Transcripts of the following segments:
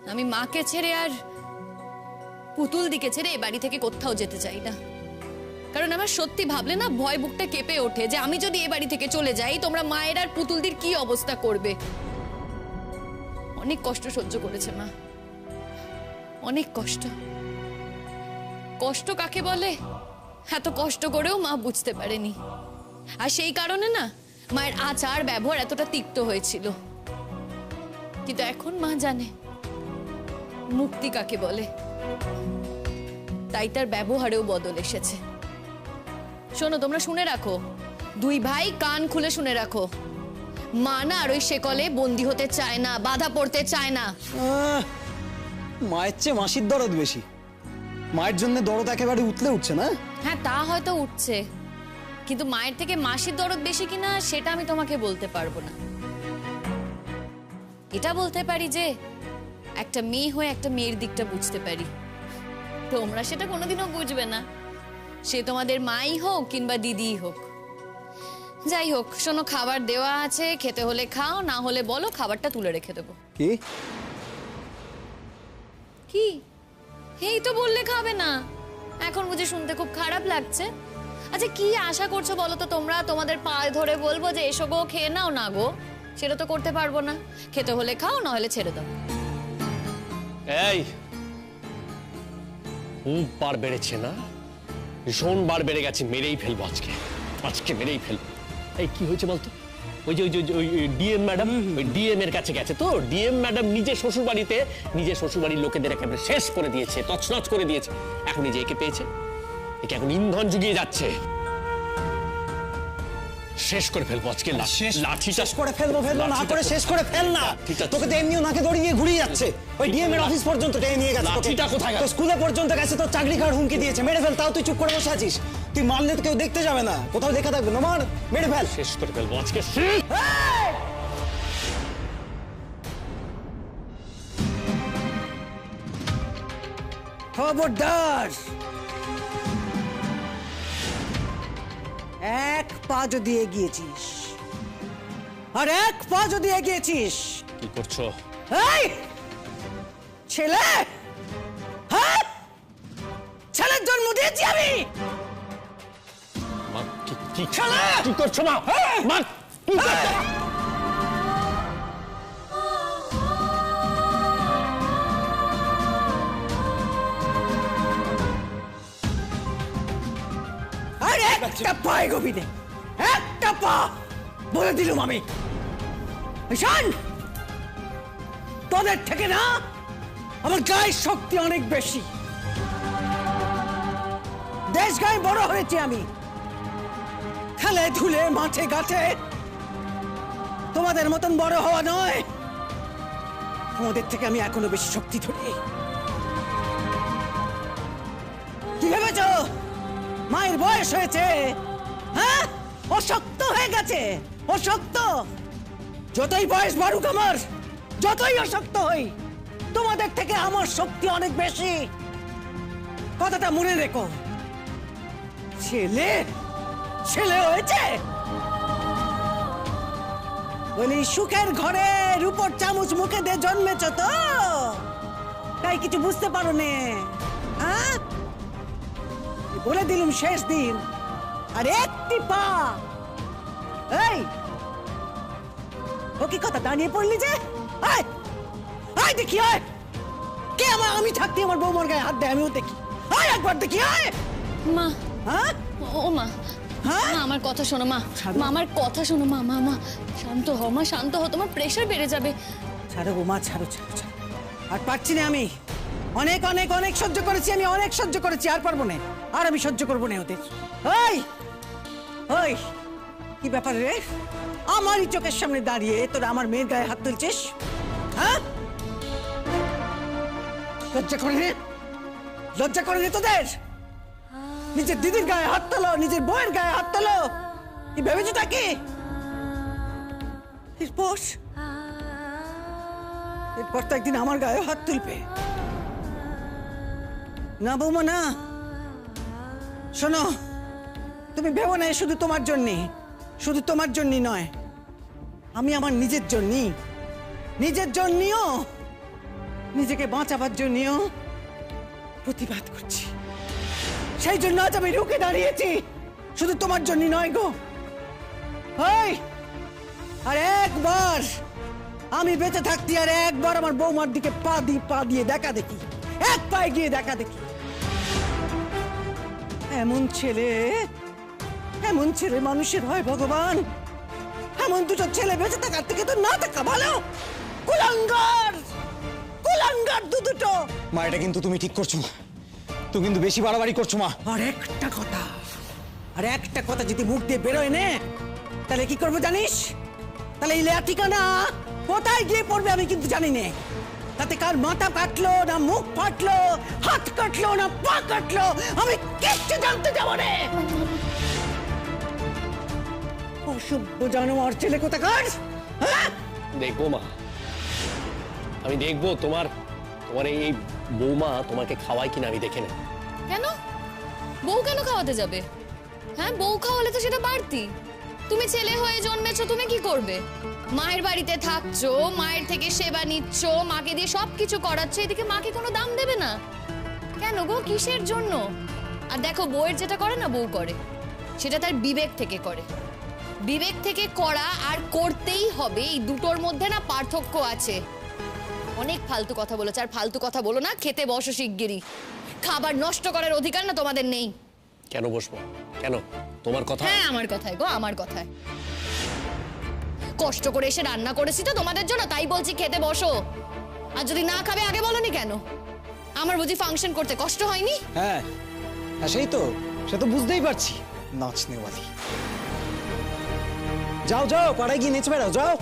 আমি মাকে ছেড়ে আর পুতুল দিকে ছেড়ে এ বাড়ি থেকে কোথাও যেতে চাই না। কারণ আমার সত্যি ভাবলে না ভয় বুকটা কেঁপে ওঠে যে আমি যদি এ বাড়ি থেকে চলে যাই তোমরা মায়ের আর পুতুলদের কি অবস্থা করবে। অনেক কষ্ট সহ্য করেছে মা, অনেক কষ্ট। কষ্ট কাকে বলে এত কষ্ট করেও মা বুঝতে পারেনি। আর সেই কারণে না মায়ের আচার ব্যবহার এতটা তিক্ত হয়েছিল। কিন্তু এখন মা জানে মুক্তি কাকে বলে, তাই তার ব্যবহারেও বদল এসেছে। শোনো, তোমরা শুনে রাখো, দুই ভাই কান খুলে শুনে রাখো, মা না আর ওই শেকলে বন্দী হতে চায় না, বাধা পড়তে চায় না। মায়ের চেয়ে মাসির দরদ বেশি। মায়ের জন্য দরদ একেবারে উঠলে উঠছে না। হ্যাঁ, তা হয়তো উঠছে, কিন্তু মায়ের থেকে মাসির দরদ বেশি কিনা সেটা আমি তোমাকে বলতে পারবো না। এটা বলতে পারি যে একটা মেয়ে হয়ে একটা মেয়ের দিকটা বুঝতে পারি। তোমরা সেটা কোনোদিনও বুঝবে না, সে তোমাদের মাই হোক কিংবা দিদিই হোক। যাই হোক, শোনো, খাবার দেওয়া আছে, খেতে হলে খাও, না হলে বলো, খাবারটা তুলে রেখে দেবো। কি কি? এই তো বললে খাবে না, এখন বুঝে শুনতে খুব খারাপ লাগছে? আচ্ছা, কি আশা করছো বলো তো তোমরা? তোমাদের পায়ে ধরে বলবো যে এসো গো খেয়ে নাও? না গো, সেটা তো করতে পারবো না। খেতে হলে খাও, না হলে ছেড়ে দাও। এই খুব বার বেড়েছে না? ভীষণ বার বেড়ে গেছে, মেরেই ফেলবো আজকে, আজকে মেরেই ফেলবো। এই কি হয়েছে বলতো? ওই যে ডিএম ম্যাডাম, ওই ডিএম এর কাছে গেছে তো। ডিএম ম্যাডাম নিজে শ্বশুর বাড়ির লোকেদের একেবারে শেষ করে দিয়েছে, তছনছ করে দিয়েছে। এখন এই যে একে পেয়েছে, একে এখন ইন্ধন জুগিয়ে যাচ্ছে। শেষ করে ফেলবো আজকে, লাঠিটা শেষ করে ফেলবো না করে শেষ করে ফেল না। তোকে তো এমনিও নাকে দড়ি দিয়ে ঘুরিয়ে যাচ্ছে। ওই ডিএম এর অফিস পর্যন্ত টেনে নিয়ে গেছে। লাঠিটা কোথায় গেল? তো স্কুলে পর্যন্ত গেছে, তো চাকরি খাওয়ার হুমকি দিয়েছে। মেরে ফেল, তাও তুই চুপ করে বসে আছিস। তুই মারলে তো কেউ দেখতে যাবে না, কোথাও লেখা থাকবে না। মার, মেরে ফেল। শেষ করে ফেলবো আজকে। খবরদার, এক পা যদি এগিয়েছিস, আর এক পা যদি এগিয়েছিস। কি করছো? এই ছেলে, হ্যাঁ, ছেলের জন্ম দিয়েছি আমি। মা, কি করছো মা? মা, কি করছো? আর একটা পা এগোবি না, একটা পা, বলে দিলুম আমি। শোন, তোদের থেকে না আমার গায়ের শক্তি অনেক বেশি। দেশ গায়ে বড় হয়েছি আমি, খেলে ধুলে মাঠে ঘাটে। তোমাদের মতন বড় হওয়া নয়, তোমাদের থেকে আমি এখনো বেশি শক্তি ধরি। কি ভেবেছ মায়ের বয়স হয়েছে? হ্যাঁ, অশক্ত হয়ে গেছে, অশক্ত। যতই বয়স বাড়ুক আমার, যতই অশক্ত হই, তোমাদের থেকে আমার শক্তি অনেক বেশি। কথাটা মনে রেখো। ছেলে ছেলে হয়েছে বলি সুখের ঘরে রূপোর চামচ মুখে দিয়ে জন্মেছ তো, তাই কিছু বুঝতে পারো নে। হ্যাঁ, বলে দিলুম শেষ দিন, আর একটি পা। এই ও কি কথা দাঁড়িয়ে পড়লি যে? আয় আয় দেখি, আয়। কে আমি থাকতে আমার বৌমার গায়ে হাত দেয়? আমিও দেখি, আয় একবার দেখি, আয়। মা, হ্যাঁ, ও মা, হ্যাঁ, মা আমার কথা শোনো মা, মা আমার কথা শোনো মা। মা মা শান্ত হও মা, শান্ত হও, তোমার প্রেশার বেড়ে যাবে। ছাড়ো গো মা, ছাড়ো ছাড়ো ছাড়ো। আর পারছি না আমি, অনেক অনেক অনেক সহ্য করেছি আমি, অনেক সহ্য করেছি, আর পারবো না। আর আমি সহ্য করবো না ওদের। ওই ওই কি ব্যাপার রে? আমারই চোখের সামনে দাঁড়িয়ে তোরা আমার মেয়ের গায়ে হাত তুলছিস? হ্যাঁ, লজ্জা করে রে? লজ্জা করে রে তোদের? নিজের দিদির গায়ে হাত তোলো, নিজের বউয়ের গায়ে হাত তোলো, কি ভেবেছো তাকে? এরপর তো একদিন আমার গায়ে হাত তুলবে না বৌমা, না। শোনো, তুমি ভেবো না শুধু তোমার জন্যে, শুধু তোমার জন্যই নয়, আমি আমার নিজের জন্যই নিজেকে বাঁচাবার জন্যও প্রতিবাদ করছি। সেই জন্য আজ আমি রুখে দাঁড়িয়েছি, শুধু তোমার জন্য নয় গো। এই, আর একবার আমি বেঁচে থাকতে আর একবার আমার বৌমার দিকে পা দিয়ে দেখা দেখি, এক পায়ে গিয়ে দেখা দেখি। এমন ছেলে মানুষের হয় ভগবান। এমন দুটো ছেলে বেঁচে থাকার থেকে তো না থাকা ভালো। কুলাঙ্গার দুটো। মা এটা কিন্তু তুমি ঠিক করছো না, তুমি কিন্তু বেশি বাড়াবাড়ি করছো মা। আর একটা কথা যদি মুখ দিয়ে বেরোয় নে, তাহলে কি করবো জানিস? তাহলে এই ঠিকানা কোথায় গিয়ে পড়বে আমি কিন্তু জানি না। তাতে কার মাথা কাটলো না মুখ ফাটলো, হাত কাটলো না পা কাটলো, আমি কিচ্ছু জানতে যাবো না। অসভ্য জানোয়ার ছেলে কোথাকার। হ্যাঁ? দেখবো মা, আমি দেখবো তোমার এই বৌমা তোমাকে খাওয়ায় কিনা আমি দেখে নেব। কেন? বউ কেন খাওয়াতে যাবে? হ্যাঁ, বউ খাওয়ালে তো সেটা বাড়তি। তুমি ছেলে হয়ে জন্মেছো, তুমি কি করবে? মায়ের বাড়িতে থাকছো, মায়ের থেকে সেবা নিচ্ছ, মাকে দিয়ে সবকিছু করাচ্ছ, এদিকে মাকে কোনো দাম দেবে না কেন গো? কিসের জন্য? আর দেখো, বউয়ের যেটা করে না বউ করে, সেটা তার বিবেক থেকে করে। বিবেক থেকে করা আর করতেই হবে, এই দুটোর মধ্যে না পার্থক্য আছে। অনেক ফালতু কথা বলেছে, আর ফালতু কথা বলো না। খেতে বসো শিগগিরই। খাবার নষ্ট করার অধিকার না তোমাদের নেই। কেন বসবো? কেন? তোমার কথা? হ্যাঁ, আমার কথায় গো, আমার কথায়। কষ্ট করে এসে রান্না করেছি তো তোমাদের জন্য, তাই বলছি খেতে বসো। আর যদি না খাবে আগে বলনি কেন? আমার বুঝি ফাংশন করতে কষ্ট হয়নি? হ্যাঁ, সেই তো, সে তো বুঝতেই পারছি। নাচনেওয়ালি। যাও যাও, পাড়ায় গিয়ে নেচে বেড়াও, যাও।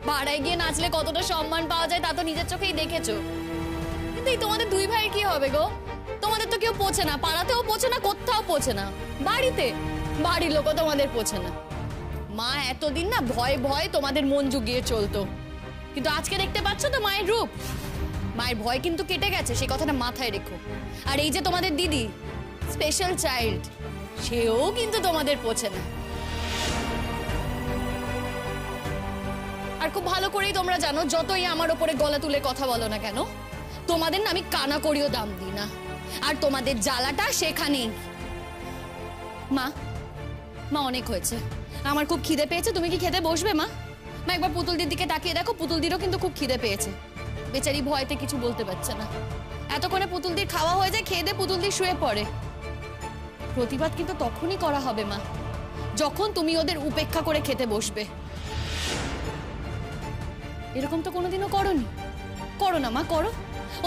পাড়ায় গিয়ে নাচলে কতটা সম্মান পাওয়া যায় তা তো নিজের চোখেই দেখেছো। কিন্তু এই তোমাদের দুই ভাইয়ের কি হবে গো? তোমাদের তো কেউ পোছে না, পাড়াতেও পোছে না, কোথাও পোছে না। বাড়ির লোকও তোমাদের পোছে না। মা এতদিন না ভয় ভয় তোমাদের মন জুগিয়ে চলতো, কিন্তু আজকে দেখতে পাচ্ছ তো মায়ের রূপ। মায়ের ভয় কিন্তু কেটে গেছে, সেই কথাটা মাথায় রেখো। আর এই যে তোমাদের দিদি, স্পেশাল চাইল্ড, সেও কিন্তু তোমাদের পোছে না। আর খুব ভালো করেই তোমরা জানো, যতই আমার ওপরে গলা তুলে কথা বলো না কেন, তোমাদের না আমি কানা করিও দাম দিই না। আর তোমাদের জ্বালাটা সেখানেই। মা অনেক হয়েছে, আমার খুব খিদে পেয়েছে। তুমি কি খেতে বসবে মা? একবার পুতুলদির দিকে তাকিয়ে দেখো, পুতুলদিরও কিন্তু খুব খিদে পেয়েছে। বেচারি ভয়তে কিছু বলতে পারছে না। এতক্ষণে পুতুলদির খাওয়া হয়ে যায়, খেয়ে দিয়ে পুতুলদি শুয়ে পড়ে। প্রতিবাদ কিন্তু তখনই করা হবে মা, যখন তুমি ওদের উপেক্ষা করে খেতে বসবে। এরকম তো কোনোদিনও করোনি। করো না মা, করো।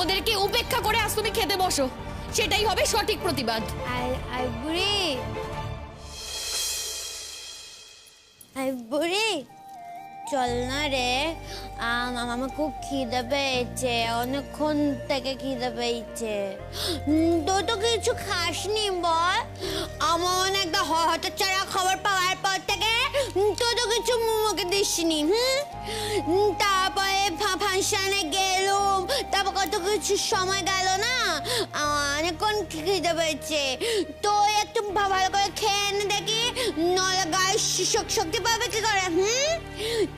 ওদেরকে উপেক্ষা করে আজ তুমি খেতে বসো, সেটাই হবে সঠিক প্রতিবাদ। বুড়ি চল না রে, আমার খুব খিদে পেয়েছে, অনেকক্ষণ থেকে খিদে পেয়েছে। তুই তো কিছু খাসনি বল? আমার অনেকটা হতচ্ছাড়া খবর পাওয়ার পর থেকে তুই তো কিছু মুখে দিসনি। তারপরে ফাংশনে গেলুম, তারপর কত কিছু সময় গেল না, অনেকক্ষণ খিদে পেয়েছে। তো একটু ভালো করে খেয়ে নে দেখি, নলে গায়ে শক্তি পাবে কি করে?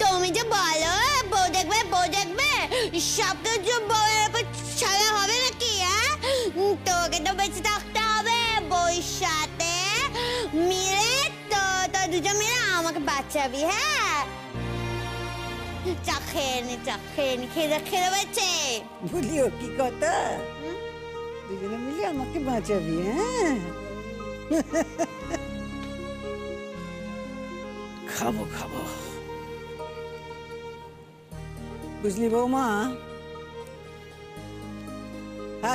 তুমি যে বলো বউ দেখবে, সব কিছু বউয়ের উপর ছাড়া হবে নাকি? হ্যাঁ, তোকে তো বেঁচে থাকতে হবে বউর সাথে মিলে। তো দুজন মিলে আমাকে বাঁচাবি। হ্যাঁ, চা খেয়ে নি খেতে পেয়েছে। বলিও কি কথা? দুজনে মিলে আমাকে বাঁচাবি? হ্যাঁ, খাবো। বুঝলি বৌমা,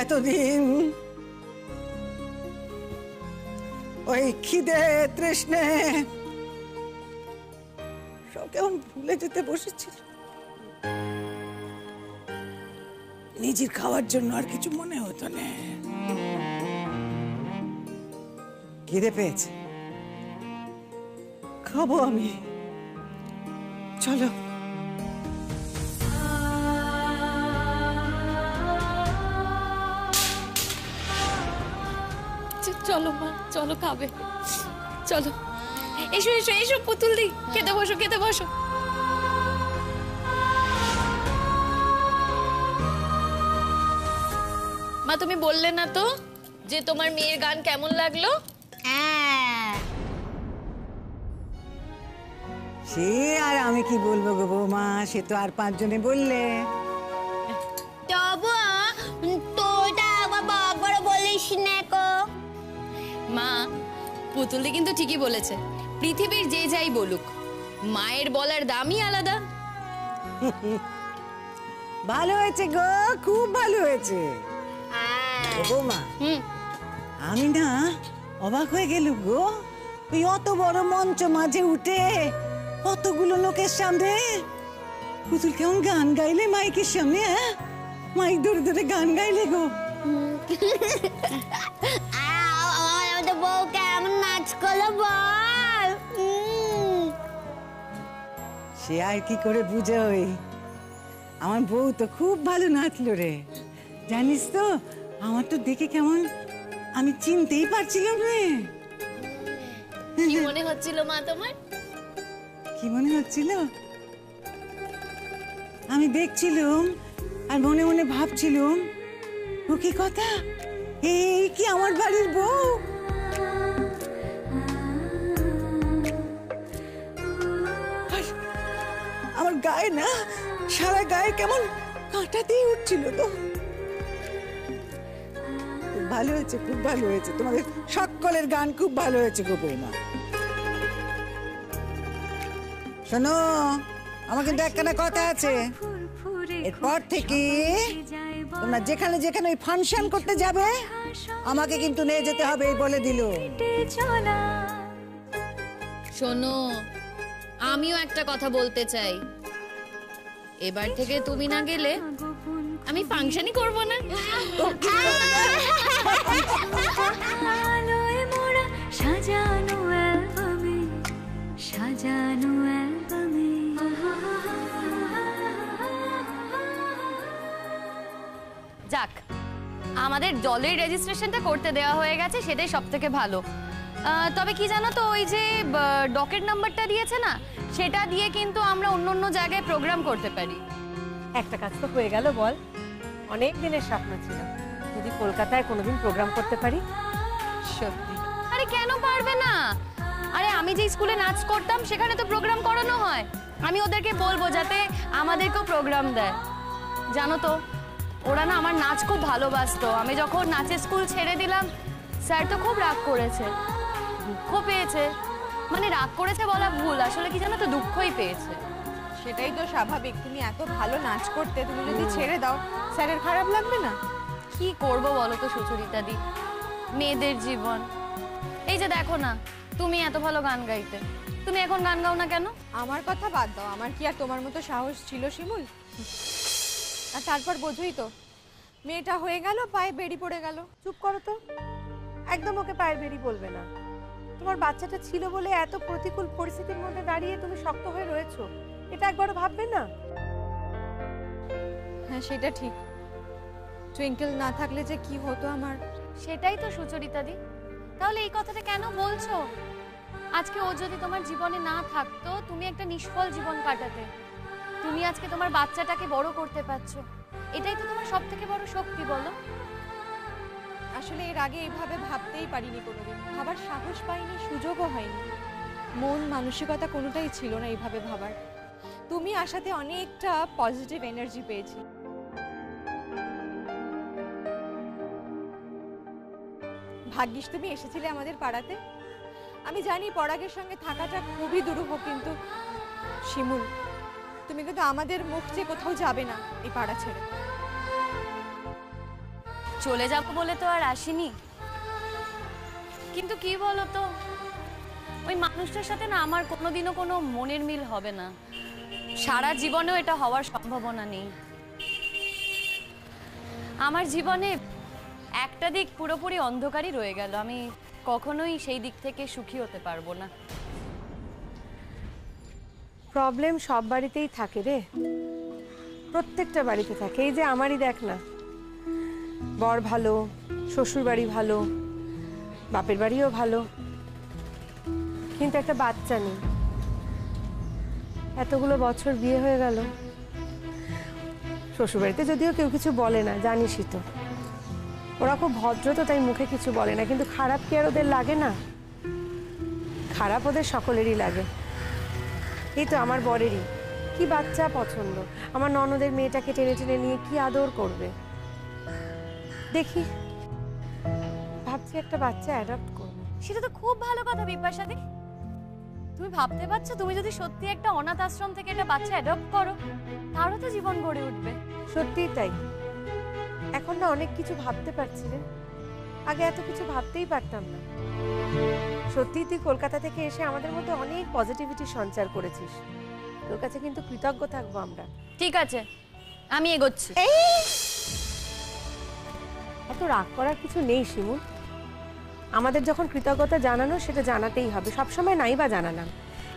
এতদিন ওই খিদে তৃষ্ণে সব কেমন ভুলে যেতে বসেছিল। নিজের খাওয়ার জন্য আর কিছু মনে হতো না। খিদে পেয়েছে, খাবো আমি। চলো। চলো মা, চলো খাবে, চলো। এসো পুতুলদি, খেতে বসো। মা তুমি বললে না তো যে তোমার মেয়ের গান কেমন লাগলো? হ্যাঁ সে আর আমি কি বলবো গো বৌমা, সে তো আর 5 জনে বললে। তবু তোটা একবার বড় বলিস না কো। মা পুতুলদি কিন্তু ঠিকই বলেছে, পৃথিবীর যে যাই বলুক মায়ের বলার দামই আলাদা। ভালো হয়েছে গো, খুব ভালো হয়েছে ও বৌমা। আমি না অবাক হয়ে গেল গো, ওই অত বড় মঞ্চ মাঝে উঠে কতগুলো লোকের সামনে পুতুল কেমন গান গাইলে মাইকের সামনে। হ্যাঁ, মাইক ধরে ধরে গান গাইলে গো। আমাদের বউ কেমন নাচ করলো বল। সে আর কি করে বুঝোই, আমার বউ তো খুব ভালো নাচলো রে। জানিস তো আমার তো দেখে কেমন আমি চিনতেই পারছিলাম রে। কি মনে হচ্ছিল মা তোমার? কি মনে হচ্ছিল? আমি দেখছিলাম আর মনে মনে ভাবছিলাম, ও কি কথা, এই কি আমার বাড়ির বউ? আর আমার গায়ে না, সারা গায়ে কেমন কাঁটা দিয়ে উঠছিল তো। খুব ভালো হয়েছে, খুব ভালো হয়েছে, তোমাদের সকলের গান খুব ভালো হয়েছে গো বৌমা। শোনো, আমার কিন্তু একখানা কথা আছে, এরপর থেকে তোমরা যেখানে যেখানে ওই ফাংশন করতে যাবে আমাকে কিন্তু নিয়ে যেতে হবে, এই বলে দিল। শোনো, আমিও একটা কথা বলতে চাই, এবার থেকে তুমি না গেলে আমি ফাংশনই করব না। আলোয় মোড়া সাজানো অ্যালবামে, সাজানো অ্যালবামে। যাক, আমাদের দলের রেজিস্ট্রেশনটা করতে দেওয়া হয়ে গেছে, সেটাই সব থেকে ভালো। তবে কি জানো তো, ওই যে ডকেট নাম্বারটা দিয়েছে না, সেটা দিয়ে কিন্তু আমরা অন্য অন্য জায়গায় প্রোগ্রাম করতে পারি। একটা কাজ তো হয়ে গেল বল, অনেক দিনের স্বপ্ন ছিল যদি কলকাতায় কোনোদিন প্রোগ্রাম করতে পারি। সত্যি? আরে কেন পারবে না? আরে আমি যে স্কুলে নাচ করতাম সেখানে তো প্রোগ্রাম করানো হয়, আমি ওদেরকে বলবো যাতে আমাদেরকেও প্রোগ্রাম দেয়। জানো তো, ওরা না আমার নাচ খুব ভালোবাসতো। আমি যখন নাচের স্কুল ছেড়ে দিলাম, স্যার তো খুব রাগ করেছে, দুঃখ পেয়েছে। মানে রাগ করেছে বলা ভুল, আসলে কি জানো তো, দুঃখই পেয়েছে। সেটাই তো স্বাভাবিক, তুমি এত ভালো নাচ করতে, তুমি যদি ছেড়ে দাও স্যারের খারাপ লাগবে না? কি করব বলো তো সুচরিতা দি, মেয়েদের জীবন। এই যে দেখো না, তুমি এত ভালো গান গাইতে, তুমি এখন গান গাও না কেন? আমার কথা বাদ দাও, আমার কি আর তোমার মতো সাহস ছিল শিমুল? আর তারপর বোঝোই তো, মেয়েটা হয়ে গেল, পায়ে বেড়ি পড়ে গেল। চুপ করো তো, একদম ওকে পায়ের বেরি বলবে না। তোমার বাচ্চাটা ছিল বলে এত প্রতিকূল পরিস্থিতির মধ্যে দাঁড়িয়ে তুমি শক্ত হয়ে রয়েছো, এটা একবারও ভাববে না? হ্যাঁ সেটা ঠিক, টুইঙ্কেল না থাকলে যে কি হতো আমার। সেটাই তো সুচরিতা দি, তাহলে এই কথাটা কেন বলছো? আজকে ও যদি তোমার জীবনে না থাকতো, তুমি একটা নিষ্ফল জীবন কাটাতে। তুমি আজকে তোমার বাচ্চাটাকে বড় করতে পারছো, এটাই তো তোমার সব থেকে বড় শক্তি, বলো? আসলে এর আগে এইভাবে ভাবতেই পারিনি কোনোদিন, ভাবার সাহস পাইনি, সুযোগও হয়নি, মন মানসিকতা কোনোটাই ছিল না এইভাবে ভাবার। তুমি আসাতে অনেকটা পজিটিভ এনার্জি পেয়েছি। ভাগ্যিস তুমি এসেছিলে আমাদের পাড়াতে। আমি জানি পরাগের সঙ্গে থাকাটা খুবই দুরূহ, কিন্তু শিমুল, তুমি কিন্তু আমাদের মুখ চেয়ে কোথাও যাবে না এই পাড়া ছেড়ে। চলে যাবো বলে তো আর আসিনি, কিন্তু কি বলো তো, ওই মানুষটার সাথে না আমার কোনোদিনও কোনো মনের মিল হবে না, সারা জীবনেও এটা হওয়ার সম্ভাবনা নেই। আমার জীবনে একটা দিক পুরোপুরি অন্ধকারই রয়ে গেল, আমি কখনোই সেই দিক থেকে সুখী হতে পারবো না। প্রবলেম সব বাড়িতেই থাকে রে, প্রত্যেকটা বাড়িতে থাকে। এই যে আমারই দেখ না, বর ভালো, শ্বশুর বাড়ি ভালো, বাপের বাড়িও ভালো, কিন্তু একটা বাচ্চা নেই। এতগুলো বছর বিয়ে হয়ে গেল, শ্বশুর বাড়িতে যদিও কেউ কিছু বলে না, জানিসই তো, ওরা খুব ভদ্র তো, তাই মুখে কিছু বলে না, কিন্তু খারাপ কি আর ওদের লাগে না? খারাপ ওদের সকলেরই লাগে। এই তো আমার বরেরই কি বাচ্চা পছন্দ, আমার ননদের মেয়েটাকে টেনে টেনে নিয়ে কি আদর করবে। দেখি, ভাবছি একটা বাচ্চা অ্যাডপ্ট করবো। সেটা তো খুব ভালো কথা বিপাশাদি। তুমি ভাবতে পারছো, তুমি যদি সত্যি একটা অনাথ আশ্রম থেকে একটা বাচ্চা অ্যাডপ্ট করো, তারও তো জীবন গড়ে উঠবে। সত্যিই তাই। এখন না অনেক কিছু ভাবতে পারছি রে, আগে এত কিছু ভাবতেই পারতাম না। সত্যি তুই কলকাতা থেকে এসে আমাদের মধ্যে অনেক পজিটিভিটি সঞ্চার করেছিস, তোর কাছে কিন্তু কৃতজ্ঞ থাকবো আমরা। ঠিক আছে, আমি এগোচ্ছি। এত রাগ করার কিছু নেই শিমুল, আমাদের যখন কৃতজ্ঞতা জানানো সেটা জানাতেই হবে। সবসময় নাই বা জানালাম,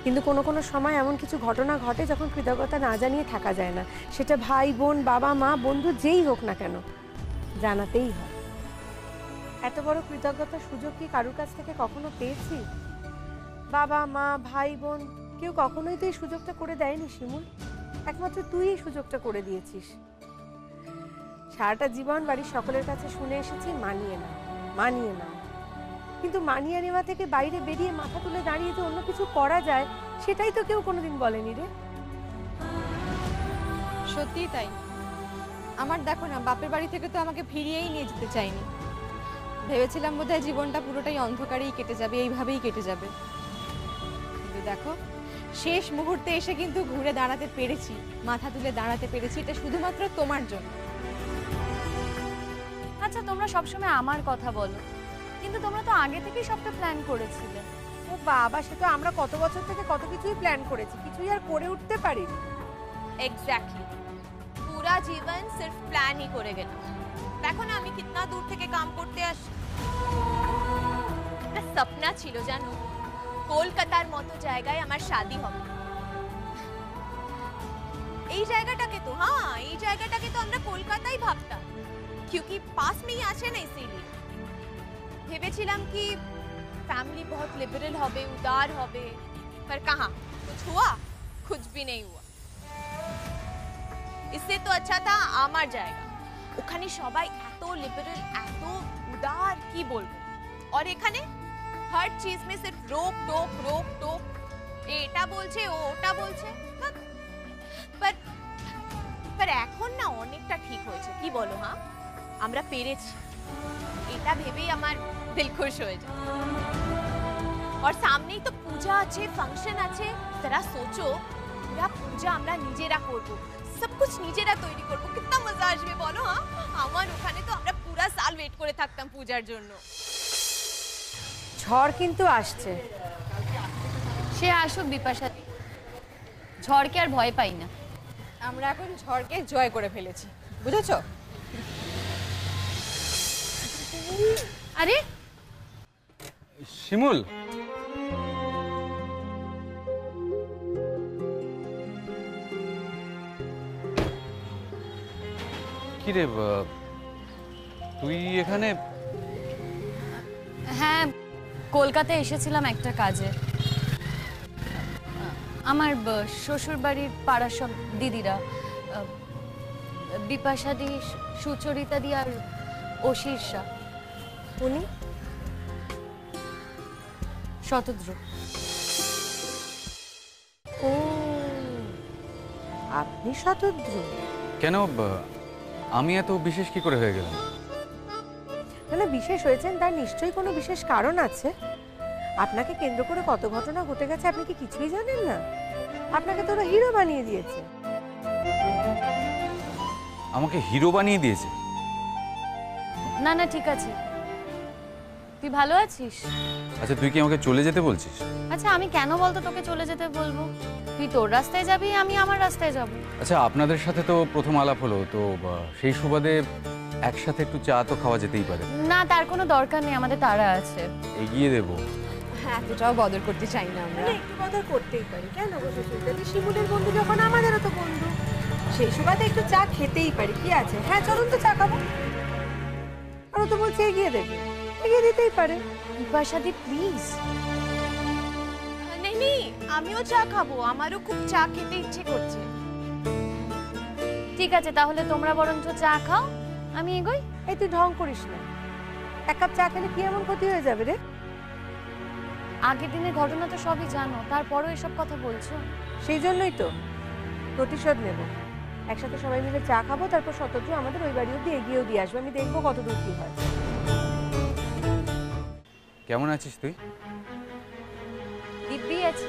কিন্তু কোনো কোনো সময় এমন কিছু ঘটনা ঘটে যখন কৃতজ্ঞতা না জানিয়ে থাকা যায় না। সেটা ভাই বোন, বাবা মা, বন্ধু যেই হোক না কেন, জানাতেই হয়। এত বড় কৃতজ্ঞতার সুযোগ কি কারুর কাছ থেকে কখনো পেয়েছি? বাবা মা, ভাই বোন কেউ কখনোই তো এই সুযোগটা করে দেয়নি শিমুল, একমাত্র তুই এই সুযোগটা করে দিয়েছিস। সারাটা জীবন বাড়ির সকলের কাছে শুনে এসেছি মানিয়ে না, মানিয়ে না, কিন্তু মানিয়ে নেওয়া থেকে বাইরে বেরিয়ে মাথা তুলে দাঁড়িয়ে যে অন্য কিছু করা যায়, সেটাই তো কেউ কোনোদিন বলেনি রে। সত্যিই তাই। আমার দেখো না, বাপের বাড়ি থেকে তো আমাকে ফিরিয়েই নিয়ে যেতে চাইনি। ভেবেছিলাম বোধহয় জীবনটা পুরোটাই অন্ধকারেই কেটে যাবে, এইভাবেই কেটে যাবে। কিন্তু দেখো, শেষ মুহূর্তে এসে কিন্তু ঘুরে দাঁড়াতে পেরেছি, মাথা তুলে দাঁড়াতে পেরেছি, এটা শুধুমাত্র তোমার জন্য। আচ্ছা, তোমরা সবসময় আমার কথা বলো, কিন্তু তোমরা তো আগে থেকেই সবটা প্ল্যান করেছিলে। ও বাবা, সে তো আমরা কত বছর থেকে কত কিছুই প্ল্যান করেছি, কিছুই আর করে উঠতে পারিনি। एग्जैक्टली पूरा जीवन सिर्फ प्लान ही করে গেল। দেখো না আমি কিতনা দূর থেকে কাম করতে আসি। একটা স্বপ্ন ছিল জানো, কলকাতার মতো জায়গায় আমার শাদি হবে। এই জায়গাটাকে তো, হ্যাঁ এই জায়গাটাকে তো আমরা কলকাতাই ভাবতাম, क्योंकि पास में ही আছে না, इसीलिए ভেবেছিলাম কি फैमिली बहुत लिबरल হবে, उदार হবে, पर कहां कुछ हुआ, कुछ भी नहीं हुआ। इससे तो अच्छा था আমার জায়গা, ওখানে সবাই এত লিবারেল, এত উদার, কি বলবো। और এখানে हर चीज में सिर्फ रोक टोक, এটা বলছে ও ওটা বলছে। पर এখন না অনেকটা ঠিক হয়েছে, কি বলো? হ্যাঁ আমরা পেরেছি, এটা ভেবেই আমার দিল খুশ হয়ে যায়। और সামনেই তো পূজা আছে, ফাংশন আছে, তারা সোচো পুরা পূজা আমরা নিজেরা করব, সব কিছু নিজেরা তৈরি করব, কিতনা মজা আসবে বলো। হ্যাঁ আমার ওখানে তো আমরা পুরা সাল ওয়েট করে থাকতাম পূজার জন্য। ঝড় কিন্তু আসছে। সে আসুক বিপাশাদি, ঝড়কে আর ভয় পাই না। আমরা এখন ঝড়কে জয় করে ফেলেছি, বুঝেছো? আরে শিমুল, কি রে তুই এখানে? হ্যাঁ, কলকাতায় এসেছিলাম একটা কাজে। আমার শ্বশুর বাড়ির পাড়ার সব দিদিরা, বিপাশাদি, সুচরিতা দি আর অশীর্ষা, উনি শতদ্রু। ও, আপনি শতদ্রু? কেন, আমি এত বিশেষ কি করে হয়ে গেলাম? মানে বিশেষ হয়েছেন তার নিশ্চয়ই কোনো বিশেষ কারণ আছে। আপনাকে কেন্দ্র করে কত ঘটনা ঘটে গেছে, আপনি কি কিছুই জানেন না? আপনাকে তো ওরা হিরো বানিয়ে দিয়েছে। আমাকে হিরো বানিয়ে দিয়েছে? না না, ঠিক আছে, তুই ভালো আছিস? আচ্ছা, তুই কি আমাকে চলে যেতে বলছিস? আচ্ছা, আমি কেন বলতো তোকে চলে যেতে বলবো? তুই তোর রাস্তায় যাবি, আমি আমার রাস্তায় যাব। আচ্ছা, আপনাদের সাথে তো প্রথম আলাপ হলো, তো সেই সুবাদে একসাথে একটু চা তো খাওয়া যেতেই পারে। না, তার কোনো দরকার নেই, আমাদের তাড়া আছে। এগিয়ে দেবো। হ্যাঁ, এতটাও বদল করতে চাই না আমরা। একটু কথা করতেই পারি, কেন গো সুচরিতা? শিমুলের বন্ধু যখন আমাদেরও তো বন্ধু, সেই সুবাদে একটু চা খেতেই পারি, কি আছে? হ্যাঁ চলুন তো চা খাবো। আর ও তো বলছে এগিয়ে দেবে, এগিয়ে দিতেই পারে। বিপাশাদি প্লিজ। নেই নেই, আমিও চা খাবো, আমারও খুব চা খেতে ইচ্ছে করছে। ঠিক আছে, তাহলে তোমরা বরঞ্চ চা খাও, আমি এগোই? এই তুই ঢং করিস না, এক কাপ চা খেলে কি এমন ক্ষতি হয়ে যাবে রে? আগের দিনের ঘটনা তো সবই জানো, তারপরও এসব কথা বলছো। সেই জন্যই তো প্রতিশোধ নেব। একসাথে সবাই মিলে চা খাবো, তারপর শতদ্রু আমাদের ওই বাড়ি অব্দি এগিয়েও দিয়ে আসবে। আমি দেখবো কত দূর কি হয়। কেমন আছিস তুই? দিব্যি আছে।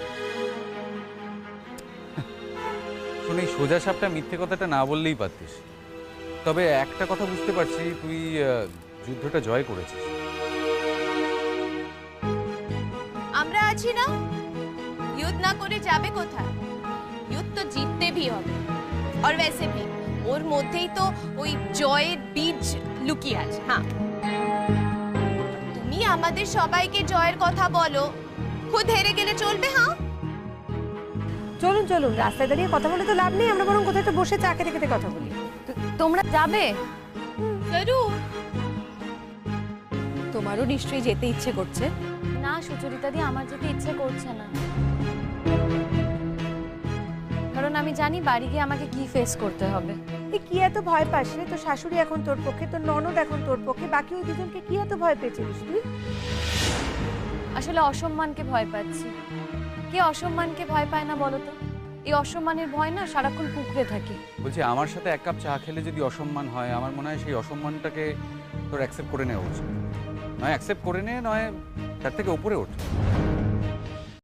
শোন, এই সোজা সাপটা মিথ্যে কথাটা না বললেই পারতিস। তবে একটা কথা বুঝতে পারছি, তুই যুদ্ধটা জয় করেছিস। আমরা আছি না, युद्ध না করে যাবে কোথায়? युद्ध তো জিততে भी হবে। और वैसे भी ওর মধ্যেই তো ওই জয়ের বীজ লুকিয়ে আছে। হ্যাঁ, তুমি আমাদের সবাইকে জয়ের কথা বলো, খুদ হেরে গেলে চলবে? হ্যাঁ চলুন চলুন, রাস্তায় দাঁড়িয়ে কথা বলে তো লাভ নেই, আমরা বরং কোথাও একটা বসে চা খেতে খেতে কথা বলি। তোমরা যাবে? জরুর। তোমারও নিশ্চয়ই যেতে ইচ্ছে করছে। না সুচরিতা দি, আমার যেতে ইচ্ছে করছে না, কারণ আমি জানি বাড়ি গিয়ে আমাকে কি ফেস করতে হবে। এই কি এত ভয় পাস রে? তোর শাশুড়ি এখন তোর পক্ষে, তোর ননদ এখন তোর পক্ষে, বাকি ওই দুজনকে কি এত ভয় পেয়েছিস তুই? আসলে অসম্মানকে ভয় পাচ্ছি। কে অসম্মানকে ভয় পায় না বলো তো? এই অসম্মানের ভয় না সারাক্ষণ কুঁকড়ে থাকে। বলছি, আমার সাথে এক কাপ চা খেলে যদি অসম্মান হয়, আমার মনে হয় সেই অসম্মানটাকে তোর অ্যাকসেপ্ট করে নেওয়া উচিত। নয় অ্যাকসেপ্ট করে নে, নয় তার থেকে উপরে ওঠ।